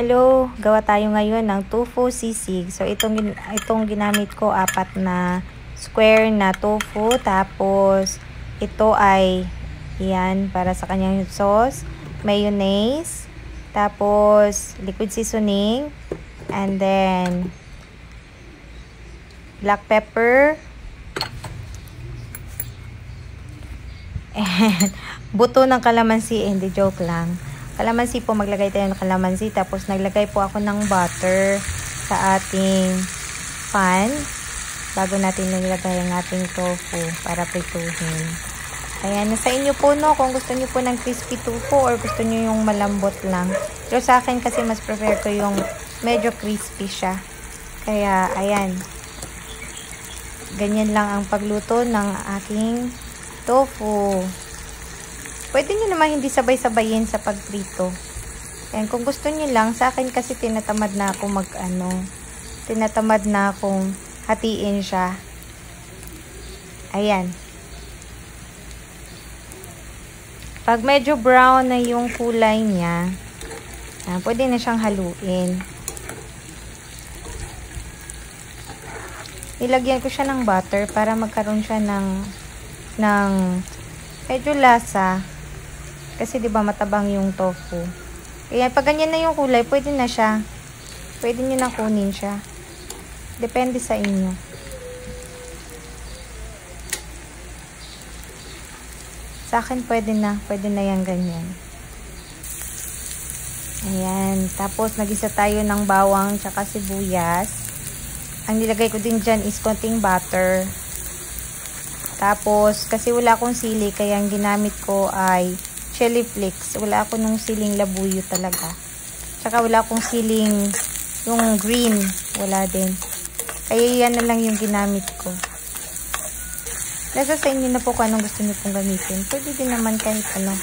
Hello, gawa tayo ngayon ng tofu sisig. So, itong ginamit ko, 4 na square na tofu. Tapos, ito ay, yan, para sa kanyang sauce. Mayonnaise. Tapos, liquid seasoning. And then, black pepper. And, buto ng kalamansi. Hindi, joke lang. Kalamansi po, maglagay tayo ng kalamansi. Tapos, naglagay po ako ng butter sa ating pan bago natin nilagay ang ating tofu para prituhin. Ayan, nasa inyo po, no, kung gusto niyo po ng crispy tofu or gusto niyo yung malambot lang. Pero sa akin kasi mas prefer ko yung medyo crispy siya. Kaya, ayan. Ganyan lang ang pagluto ng aking tofu. Pwede nyo naman hindi sabay-sabayin sa pagprito. Ayan, kung gusto nyo lang, sa akin kasi tinatamad na ako tinatamad na akong hatiin siya. Ayan. Pag medyo brown na yung kulay niya, pwede na siyang haluin. Nilagyan ko siya ng butter para magkaroon siya ng medyo lasa. Kasi 'di ba matabang yung tofu. Kaya pag ganyan na yung kulay, pwede na siya. Pwede niyo na kunin siya. Depende sa inyo. Sa akin pwede na yan ganyan. Ayan, tapos nagisa tayo ng bawang tsaka sibuyas. Ang nilagay ko din diyan is konting butter. Tapos kasi wala akong sili, kaya ang ginamit ko ay chili flakes. Wala ako nung siling labuyo talaga. Tsaka wala akong siling yung green. Wala din. Kaya yan na lang yung ginamit ko. Nasa sa inyo na po kung anong gusto niyo pong gamitin. Pwede din naman kahit ano.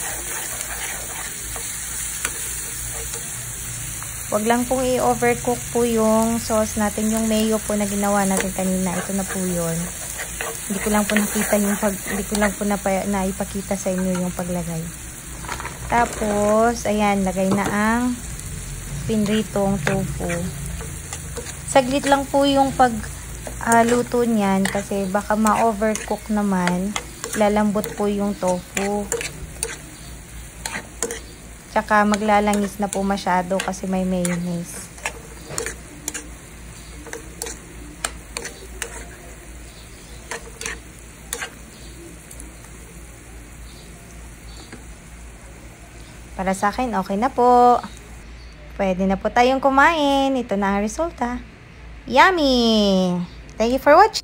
Wag lang pong i-overcook po yung sauce natin. Yung mayo po na ginawa natin kanina. Ito na po yun. Hindi ko lang po nakita hindi ko lang po naipakita sa inyo yung paglagay. Tapos, ayan, lagay na ang pinritong tofu. Saglit lang po yung pagluto niyan kasi baka ma-overcook naman. Lalambot po yung tofu. Tsaka maglalangis na po masyado kasi may mayonnaise. Para sa akin, okay na po. Pwede na po tayong kumain. Ito na ang resulta. Yummy! Thank you for watching.